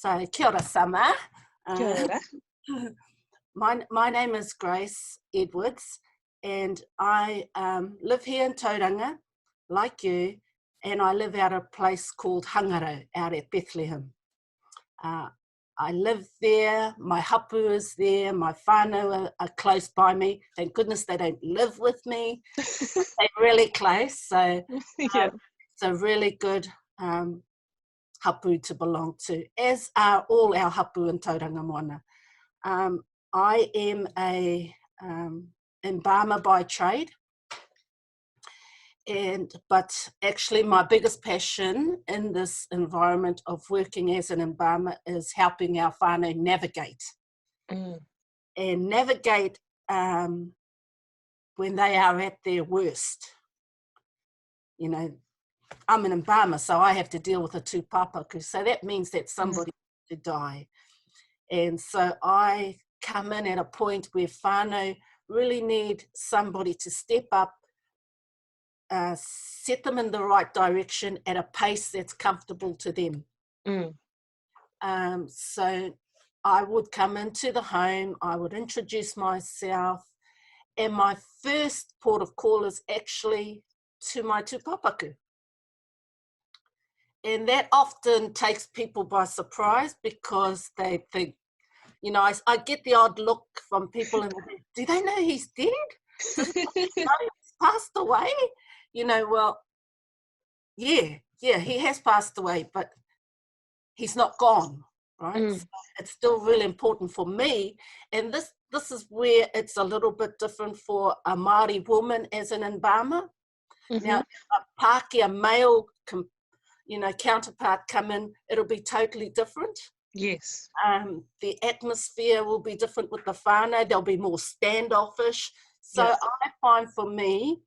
So, kia ora sama. Kia ora. My name is Grace Edwards, and I live here in Tauranga, like you, and I live out of a place called Hangaro, out at Bethlehem. I live there, my hapu is there, my whānau are close by me. Thank goodness they don't live with me. They're really close, so Yeah. it's a really good hapu to belong to, as are all our hapu in Tauranga moana. I am a embalmer by trade, but actually my biggest passion in this environment of working as an embalmer is helping our whānau navigate. And navigate when they are at their worst. You know, I'm an embalmer, so I have to deal with a tūpapaku, so that means that somebody to die. And so I come in at a point where whānau really need somebody to step up, set them in the right direction at a pace that's comfortable to them. So I would come into the home, I would introduce myself, and my first port of call is actually to my tūpapaku. And that often takes people by surprise because they think, you know, I get the odd look from people and do they know he's dead? Do they know he's passed away? You know, well, yeah, he has passed away, but he's not gone, right? So it's still really important for me. And this is where it's a little bit different for a Māori woman as an embalmer. Now, a Pākehā male counterpart come in, it'll be totally different. Yes. The atmosphere will be different with the whānau. They'll be more standoffish. So I find for me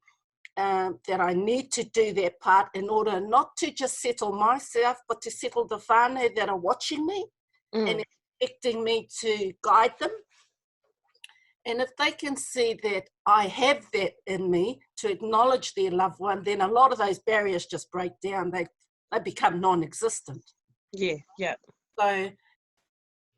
that I need to do that part in order not to just settle myself, but to settle the whānau that are watching me and expecting me to guide them. And if they can see that I have that in me to acknowledge their loved one, then a lot of those barriers just break down. They become non-existent. Yeah. So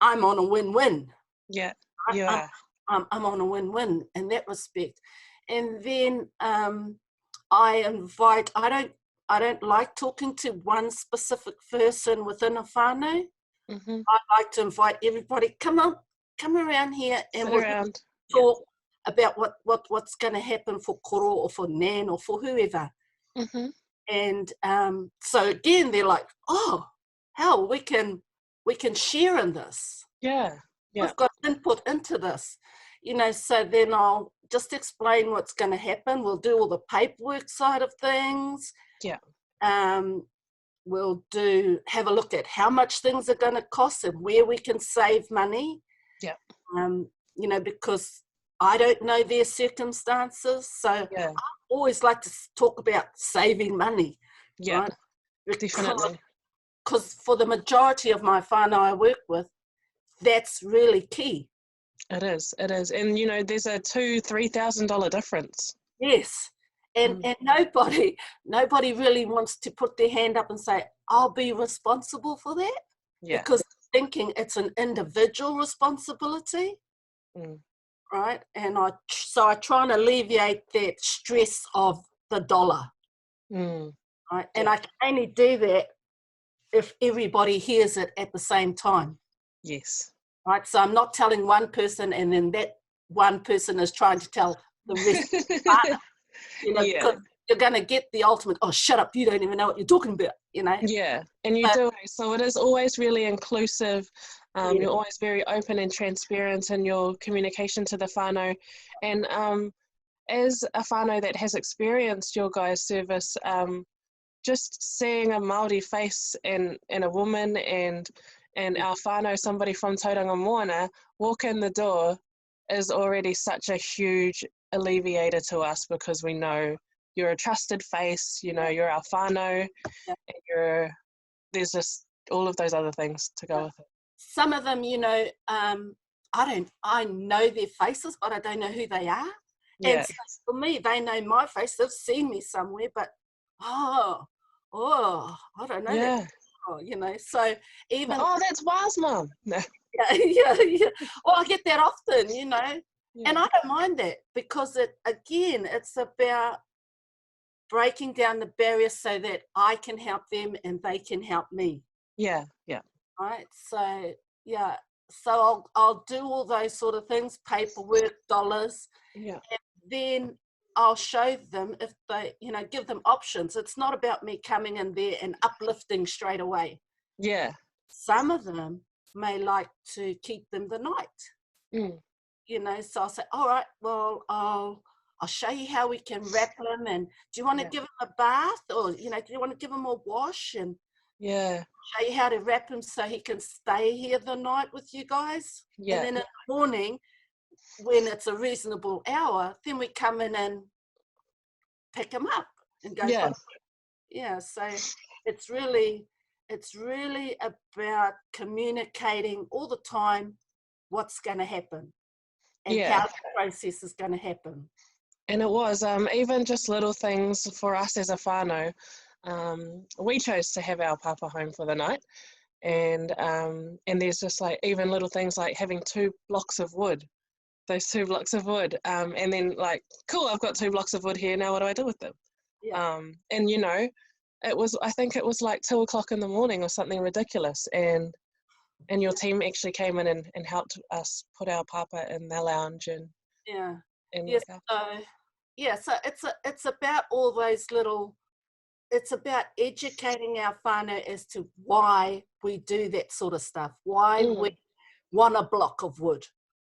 I'm on a win-win. Yeah, you are. I'm on a win-win in that respect. And then I invite, I don't like talking to one specific person within a whānau. I like to invite everybody, come around here and we'll talk about what's going to happen for koro or for nan or for whoever. And so again, they're like, oh, hell, we can share in this. Yeah. We've got input into this. You know, so then I'll just explain what's going to happen. We'll do all the paperwork side of things. Yeah. We'll have a look at how much things are going to cost and where we can save money. Yeah. You know, because I don't know their circumstances. So I always like to talk about saving money. Yeah, right? Definitely. Because for the majority of my whānau I work with, that's really key. It is. And, you know, there's a $2,000-$3,000 difference. Yes. And nobody really wants to put their hand up and say, I'll be responsible for that. Yeah. Because thinking it's an individual responsibility. Right. And I try and alleviate that stress of the dollar. Right. And I can only do that if everybody hears it at the same time. Yes. Right. So I'm not telling one person and then that one person is trying to tell the rest of the partner. You know, because you're going to get the ultimate, oh, shut up, you don't even know what you're talking about, you know. Yeah, and you do. So it is always really inclusive. You're always very open and transparent in your communication to the whānau. And as a whānau that has experienced your guys' service, just seeing a Māori face and a woman and our whānau, somebody from Tauranga Moana, walk in the door is already such a huge alleviator to us because we know you're a trusted face, you know, you're our whānau, and there's just all of those other things to go with it. Some of them, you know, I know their faces, but I don't know who they are. And so for me, they know my face, they've seen me somewhere, but I don't know that Oh, you know, so even Oh, that's wise, Mum. No. yeah. Well, I get that often, you know, Yeah. and I don't mind that because it's about breaking down the barriers so that I can help them and they can help me. Yeah. Yeah. Right. So yeah. So I'll do all those sort of things, paperwork, dollars, Yeah. and then I'll show them if they, you know, give them options. It's not about me coming in there and uplifting straight away. Yeah. Some of them may like to keep them the night. Mm. You know, so I'll say, all right, well, I'll show you how we can wrap him, and do you want to Yeah. give him a bath, or you know, do you want to give him a wash, and Yeah. show you how to wrap him so he can stay here the night with you guys, and Yeah. then in the morning when it's a reasonable hour, then we come in and pick him up and go Yeah. for yeah. So it's really about communicating all the time what's going to happen and Yeah. how the process is going to happen. And it was even just little things for us as a whānau. We chose to have our papa home for the night, and there's just like even little things like having 2 blocks of wood, those 2 blocks of wood, and then like, cool, I've got 2 blocks of wood here. Now what do I do with them? Yeah. And you know, I think it was like 2 o'clock in the morning or something ridiculous, and your team actually came in and helped us put our papa in the lounge and Yeah. look Yes. after. So yeah. So it's about all those little. It's about educating our whānau as to why we do that sort of stuff. Why we want a block of wood.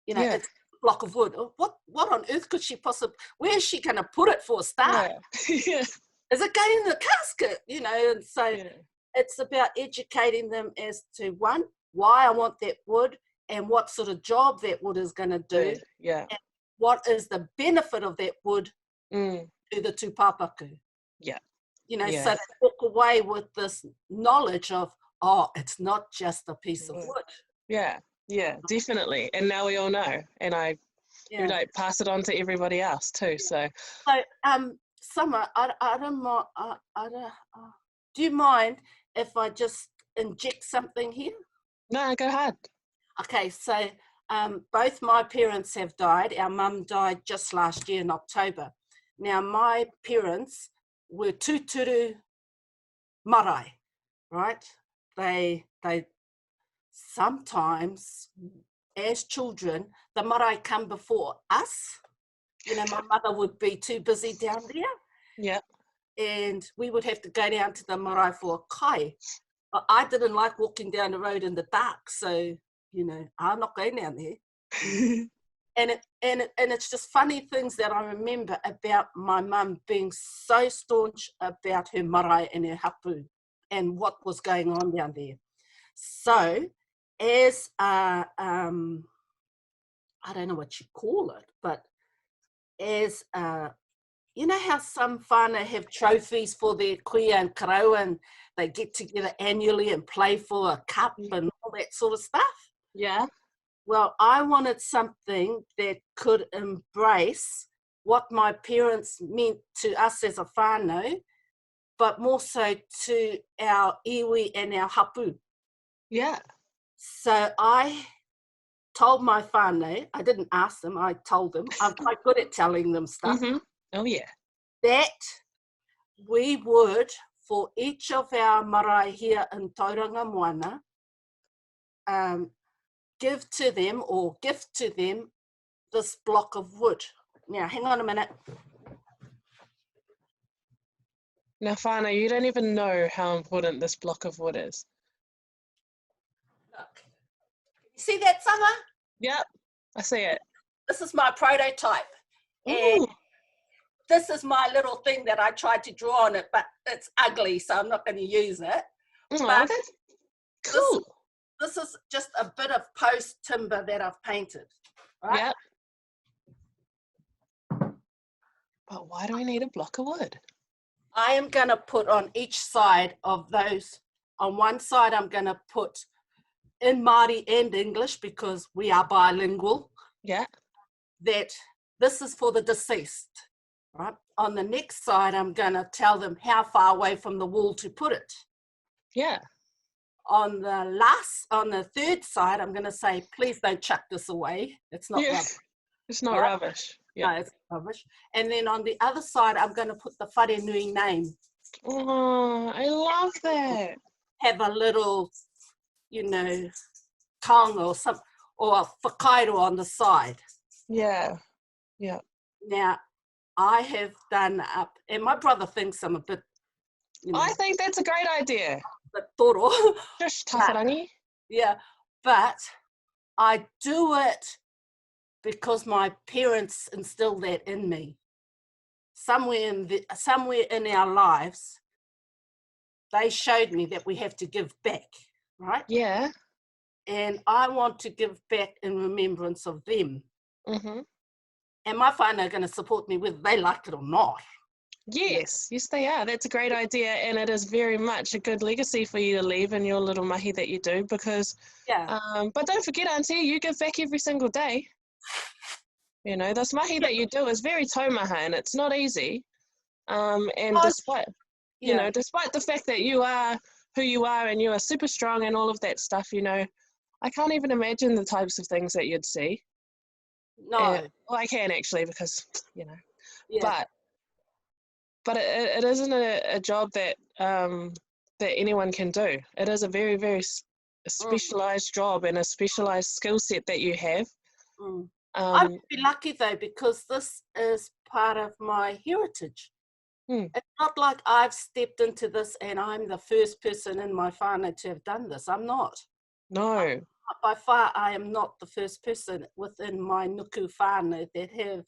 You know, Yeah. it's a block of wood. What on earth could she possibly? Where is she going to put it for a start? Yeah. Yeah. Is it going in the casket? You know, and so Yeah. it's about educating them as to one, why I want that wood, and what sort of job that wood is going to do. Yeah. And what is the benefit of that wood Mm. to the tūpapaku? Yeah. You know, Yeah. so they walk away with this knowledge of, oh, it's not just a piece of wood. Yeah. Yeah. Definitely. And now we all know, and I like pass it on to everybody else too. So. So, Summer, I don't mind. Do you mind if I just inject something here? No, go ahead. Okay, so both my parents have died. Our mum died just last year in October. Now, my parents were tūturu marae, right? They sometimes, as children, the marae come before us. You know, my mother would be too busy down there. Yeah. And we would have to go down to the marae for a kai. But I didn't like walking down the road in the dark, so you know, I'm not going down there. and it's just funny things that I remember about my mum being so staunch about her marae and her hapu and what was going on down there. So, as I don't know what you call it, but as you know how some whānau have trophies for their kuia and karau, and they get together annually and play for a cup and all that sort of stuff? Yeah. Well, I wanted something that could embrace what my parents meant to us as a whānau, but more so to our iwi and our hapu. Yeah. So I told my whānau, I didn't ask them, I told them, I'm quite good at telling them stuff, Oh, yeah. that we would, for each of our marae here in Tauranga Moana, give to them or gift to them this block of wood. Now, hang on a minute. Now, whānau, you don't even know how important this block of wood is. Look. You see that, Summer? Yep, I see it. This is my prototype. Ooh. And this is my little thing that I tried to draw on it, but it's ugly, so I'm not going to use it. Oh, but that's cool. This is just a bit of post timber that I've painted. Right? Yep. But why do we need a block of wood? I am going to put on each side of those. On one side, I'm going to put in Māori and English, because we are bilingual. Yeah. That this is for the deceased. Right? On the next side, I'm going to tell them how far away from the wall to put it. Yeah. on the third side, I'm going to say, please don't chuck this away. It's not rubbish. It's not right? rubbish. Yeah. No, it's rubbish. And then on the other side, I'm going to put the whare nui name. Oh, I love that. Have a little, taonga or a whakairo on the side. Yeah. Yeah. Now, I have done up, and my brother thinks I'm a bit, I think that's a great idea. bit toro. Just tawharangi. Yeah, but I do it because my parents instilled that in me. Somewhere in our lives, they showed me that we have to give back, right? Yeah. And I want to give back in remembrance of them. Mm-hmm. And my whānau are going to support me whether they like it or not. Yes, yes they are. That's a great idea, and it is very much a good legacy for you to leave in your little mahi that you do, because but don't forget, Auntie, you give back every single day. This mahi that you do is very taumaha, and it's not easy. And despite the fact that you are who you are and you are super strong and all of that stuff, I can't even imagine the types of things that you'd see. No. Well, I can actually, because, but it isn't a job that anyone can do. It is a very, very specialised job and a specialised skill set that you have. I'm very lucky though, because this is part of my heritage. It's not like I've stepped into this and I'm the first person in my whānau to have done this. I'm not. No. By far, I am not the first person within my nuku whānau that has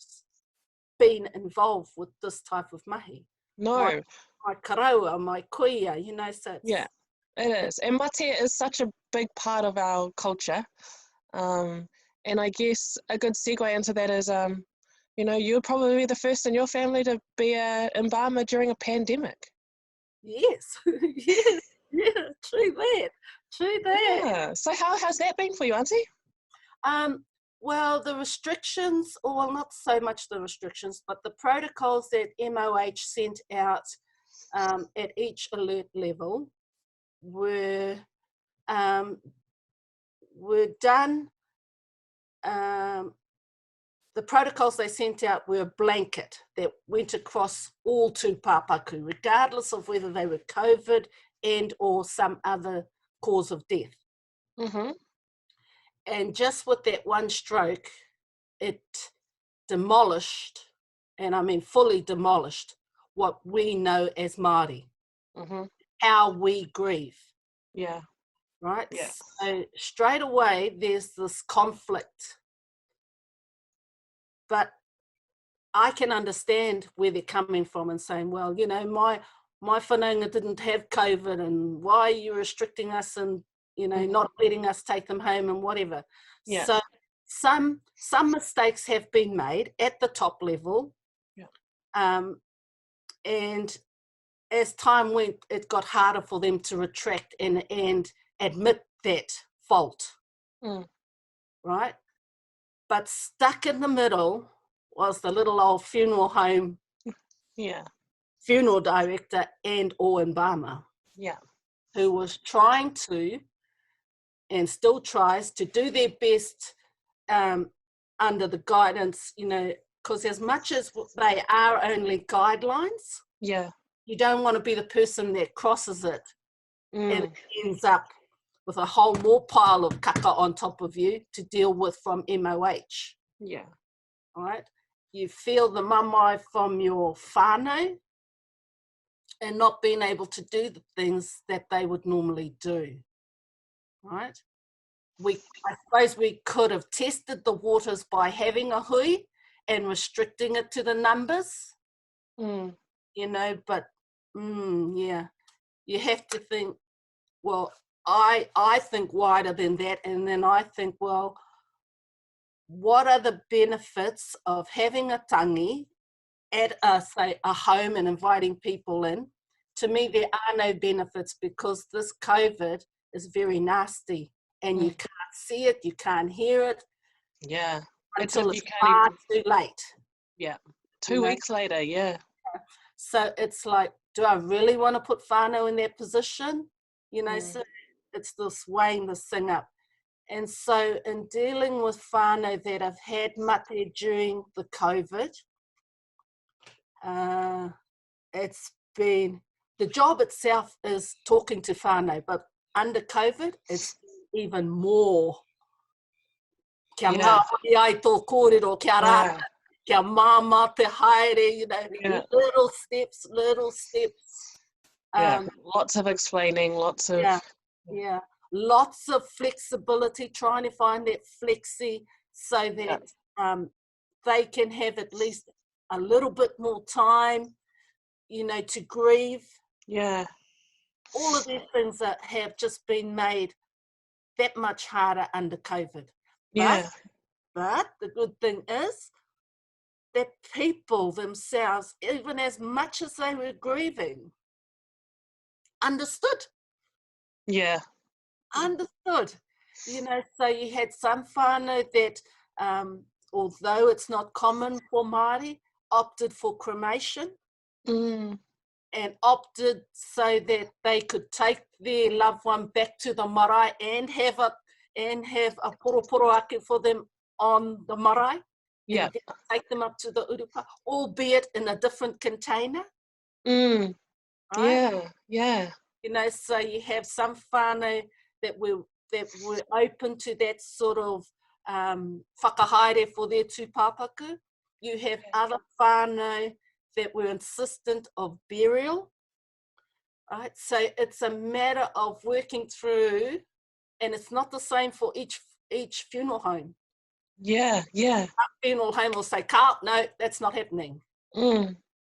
been involved with this type of mahi. No. My karaua, my kuia, so it's... Yeah, it is. And mate is such a big part of our culture. And I guess a good segue into that is, you'd probably be the first in your family to be an embalmer during a pandemic. Yes, yes, yeah, true that. Yeah. So how's that been for you, Auntie? Well, the restrictions, or well, not so much the restrictions, but the protocols that MOH sent out at each alert level were done. The protocols they sent out were a blanket that went across all tūpapaku, regardless of whether they were COVID and or some other cause of death. Mm-hmm. And just with that one stroke, it demolished, and I mean fully demolished, what we know as Māori, how we grieve. Yeah. Right? Yeah. So straight away, there's this conflict. But I can understand where they're coming from and saying, well, my whanaunga didn't have COVID, and why are you restricting us and, not letting us take them home and whatever. Yeah. So some mistakes have been made at the top level. Yeah. And as time went, it got harder for them to retract and admit that fault. Right? But stuck in the middle was the little old funeral home funeral director and or embalmer, who was trying to, and still tries to, do their best under the guidance, because as much as they are only guidelines, you don't want to be the person that crosses it and ends up with a whole more pile of kaka on top of you to deal with from MOH. Yeah. All right? You feel the mamai from your whānau and not being able to do the things that they would normally do. Right? I suppose we could have tested the waters by having a hui and restricting it to the numbers, but you have to think, well, I think wider than that, and then I think, well, what are the benefits of having a tangi at a home and inviting people in? To me, there are no benefits, because this COVID is very nasty, and you can't see it, you can't hear it. Yeah. Until it's far too late. Yeah. 2 weeks later, yeah. So it's like, do I really want to put whānau in that position? So it's this weighing this thing up. And so in dealing with whānau that have had mate during the COVID, it's been, the job itself is talking to whānau, but under COVID, it's even more. Kia māori ai tō kōrero, kia rāta, kia māma te haere, you know, little steps. Lots of explaining, lots of... Lots of flexibility, trying to find that flexi so that they can have at least a little bit more time, you know, to grieve. Yeah. All of these things that have just been made that much harder under COVID. But the good thing is that people themselves, even as much as they were grieving, understood. Yeah. Understood. You know, so you had some whānau that, although it's not common for Māori, opted for cremation and opted so that they could take their loved one back to the marae and have a poroporo ake for them on the marae. And take them up to the urupa, albeit in a different container. Right? You know, so you have some whānau that were open to that sort of whakahaere for their tūpāpaku. You have other whānau that were insistent of burial. Right? So it's a matter of working through, and it's not the same for each funeral home. Yeah. A funeral home will say, Carl, no, that's not happening. You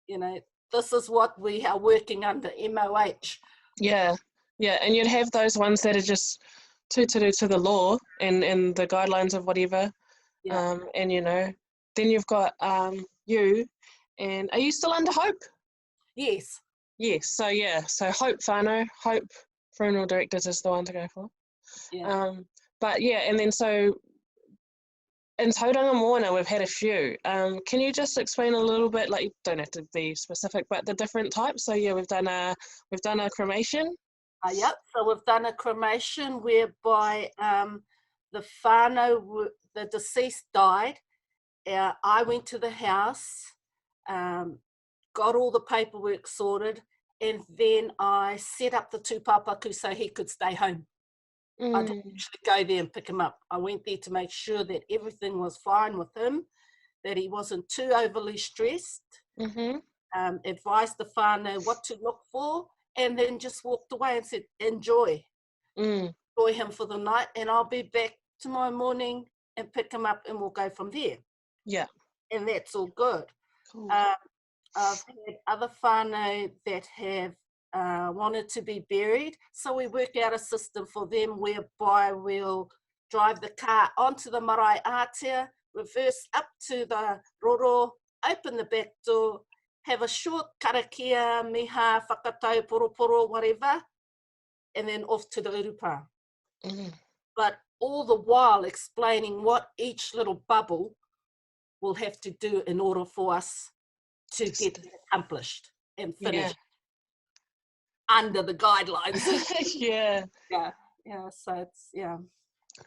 know, this is what we are working under, MOH. Yeah, and you'd have those ones that are just to the law and the guidelines of whatever. And, you know, then you've got you, and are you still under Hope? Yes. So Hope whānau, Hope Funeral Directors is the one to go for. But and then so in Tauranga Moana we've had a few. Can you just explain a little bit, like you don't have to be specific, but the different types? So we've done a cremation. So we've done a cremation whereby the whānau, the deceased died. I went to the house, got all the paperwork sorted, and then I set up the tūpāpaku so he could stay home. I didn't actually go there and pick him up. I went there to make sure that everything was fine with him, that he wasn't too overly stressed, advised the whānau what to look for, and then just walked away and said, enjoy him for the night, and I'll be back tomorrow morning and pick him up and we'll go from there. And that's all good. Cool. I've had other whānau that have wanted to be buried, so we work out a system for them whereby we'll drive the car onto the marae ātea, reverse up to the roro, open the back door, have a short karakia, miha, whakatau, poroporo, whatever, and then off to the urupa. But all the while explaining what each little bubble will have to do in order for us to get it accomplished and finished under the guidelines. So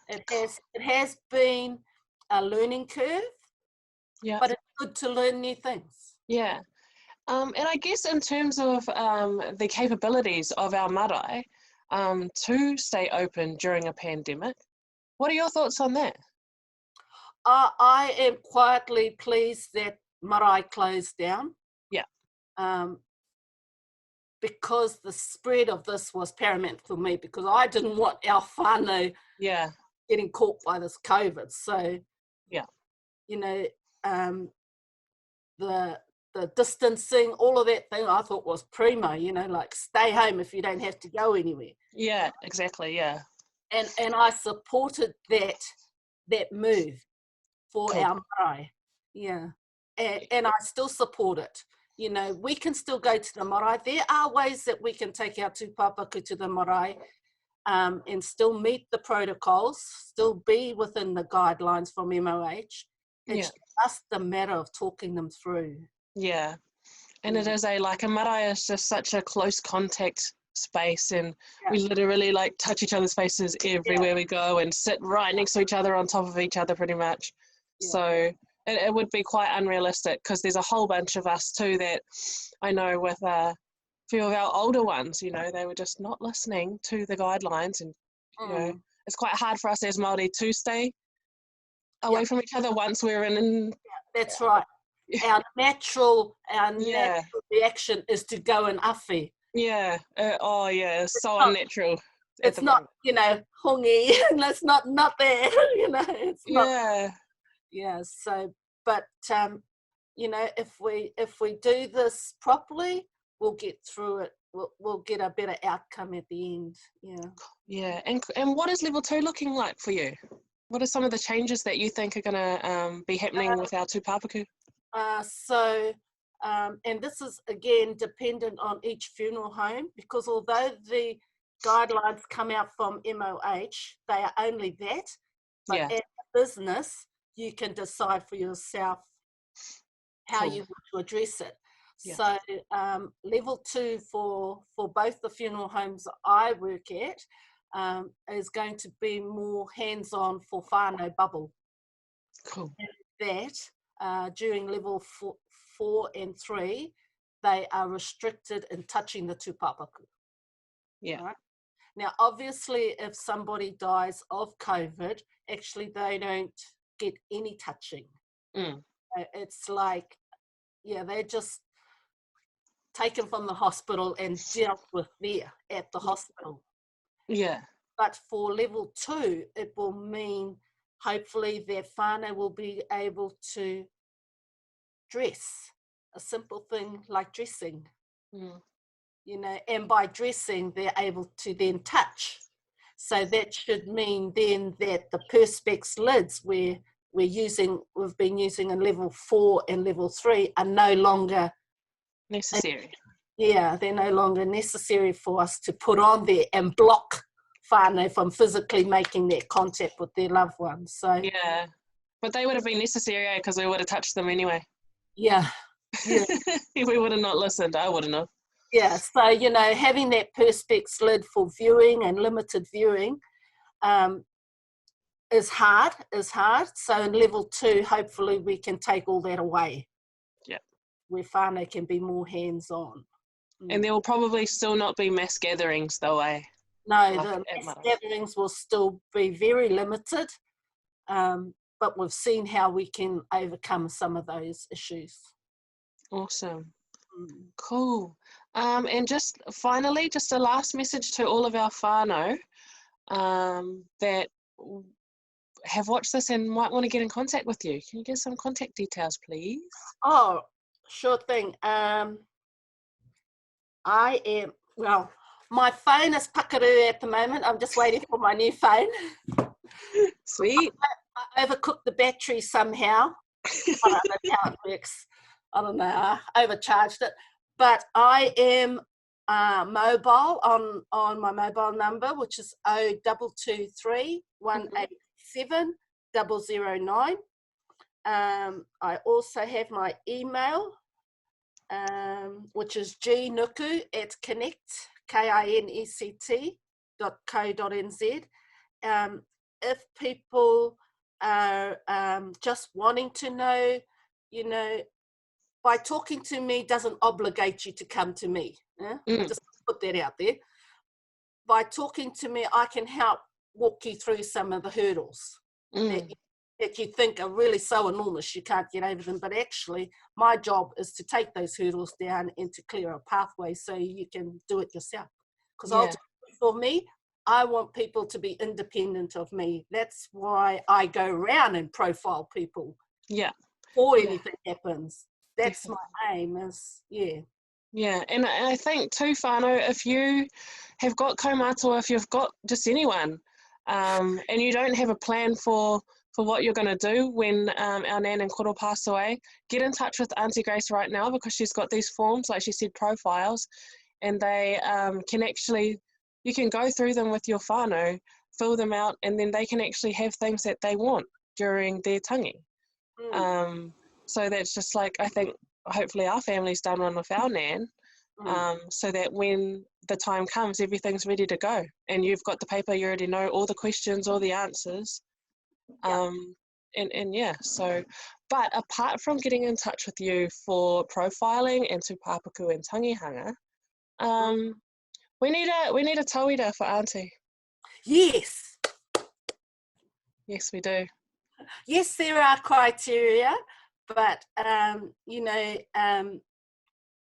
it's it has been a learning curve, but it's good to learn new things. And I guess in terms of the capabilities of our marae to stay open during a pandemic, what are your thoughts on that? I am quietly pleased that marae closed down. Because the spread of this was paramount for me, because I didn't want our whānau getting caught by this COVID. So, you know, the distancing, all of that thing I thought was primo, you know, like stay home if you don't have to go anywhere. Exactly. And I supported that move for our marae. And I still support it. You know, we can still go to the marae. There are ways that we can take our tūpāpaku to the marae and still meet the protocols, still be within the guidelines from MOH. It's just a matter of talking them through. And it is a marae is just such a close contact space, and we literally like touch each other's faces everywhere we go and sit right next to each other on top of each other pretty much. So it would be quite unrealistic, because there's a whole bunch of us too that I know with a few of our older ones, you know, they were just not listening to the guidelines, and you know, it's quite hard for us as Māori to stay away from each other once we're in. That's right. Our natural reaction is to go and awhi. Yeah. It's so unnatural. It's not, you know, hongi. It's not there. You know, it's not. Yeah. So, but you know, if we do this properly, we'll get through it. We'll get a better outcome at the end. Yeah. And what is level 2 looking like for you? What are some of the changes that you think are going to be happening with our tūpapaku? And this is again dependent on each funeral home, because although the guidelines come out from MOH, they are only that. But as a business, you can decide for yourself how you want to address it. So level 2 for both the funeral homes I work at is going to be more hands-on for whānau bubble. Cool. And that during level 4 and 3, they are restricted in touching the tūpapaku. Right? Now, obviously, if somebody dies of COVID, actually they don't get any touching. It's like, they're just taken from the hospital and dealt with there at the hospital. But for level 2, it will mean hopefully their whānau will be able to dress, a simple thing like dressing. You know, and by dressing, they're able to then touch. So that should mean then that the perspex lids we've been using in level 4 and level 3 are no longer necessary. They're no longer necessary for us to put on there and block whānau from physically making that contact with their loved ones. So but they would have been necessary because we would have touched them anyway. If we would have not listened, I wouldn't have. So, you know, having that perspex lid for viewing and limited viewing is hard. So in level 2, hopefully we can take all that away. Where whānau can be more hands-on. And there will probably still not be mass gatherings though, No, the mass gatherings will still be very limited, but we've seen how we can overcome some of those issues. Awesome. Cool. And just finally, just a last message to all of our whānau that have watched this and might want to get in contact with you. Can you give some contact details, please? Oh, sure thing. My phone is puckaroo at the moment. I'm just waiting for my new phone. Sweet. I overcooked the battery somehow. I don't know how it works. I don't know. I overcharged it. But I am mobile on my mobile number, which is 0223 187 009. I also have my email, which is gnuku@connect, KINECT.co.nz. If people are just wanting to know, you know, by talking to me doesn't obligate you to come to me. Just put that out there. By talking to me, I can help walk you through some of the hurdles that you think are really so enormous you can't get over them. But actually, my job is to take those hurdles down and to clear a pathway so you can do it yourself. Because ultimately, for me, I want people to be independent of me. That's why I go around and profile people. Before anything happens. That's my aim and I think too, whānau, if you have got kaumātua, if you've got just anyone, and you don't have a plan for what you're going to do when our nan and koro pass away, get in touch with Auntie Grace right now, because she's got these forms, like she said, profiles, and they can actually, you can go through them with your whānau, fill them out, and then they can actually have things that they want during their tangi. So that's just like, I think hopefully our family's done one with our nan, so that when the time comes, everything's ready to go, and you've got the paper, you already know all the questions, all the answers. And yeah, so, but apart from getting in touch with you for profiling and tūpāpaku and tangihanga, we need a tauira for Auntie. Yes. Yes, we do. Yes, there are criteria, but you know,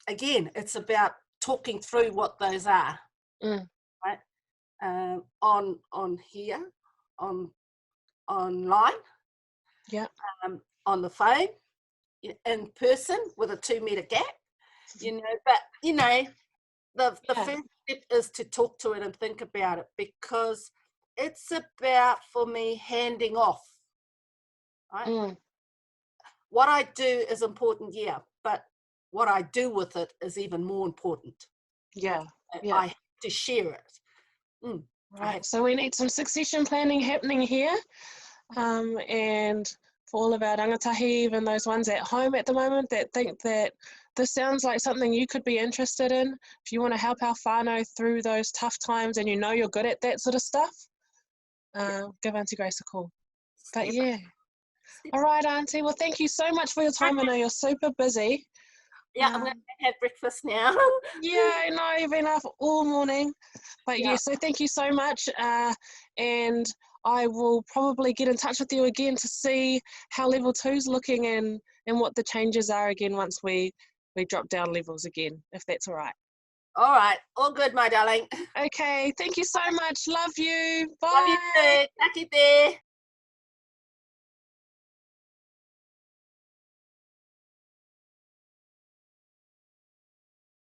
again, it's about talking through what those are, right? On here, online, on the phone, in person with a 2 meter gap, you know. But you know, the first step is to talk to it and think about it, because it's about, for me, handing off. Right? What I do is important, but what I do with it is even more important. I have to share it. Right, so we need some succession planning happening here, and for all of our rangatahi, even those ones at home at the moment that think that this sounds like something you could be interested in, if you want to help our whānau through those tough times and you know you're good at that sort of stuff, give Auntie Grace a call. But yeah. All right, Auntie. Well, thank you so much for your time. I know you're super busy. Yeah, I'm going to have breakfast now. Yeah, I know, you've been up all morning. But yeah, so thank you so much. And I will probably get in touch with you again to see how level 2's looking and what the changes are again once we drop down levels again, if that's all right. All right. All good, my darling. Okay. Thank you so much. Love you. Bye. Love you too. Taki te.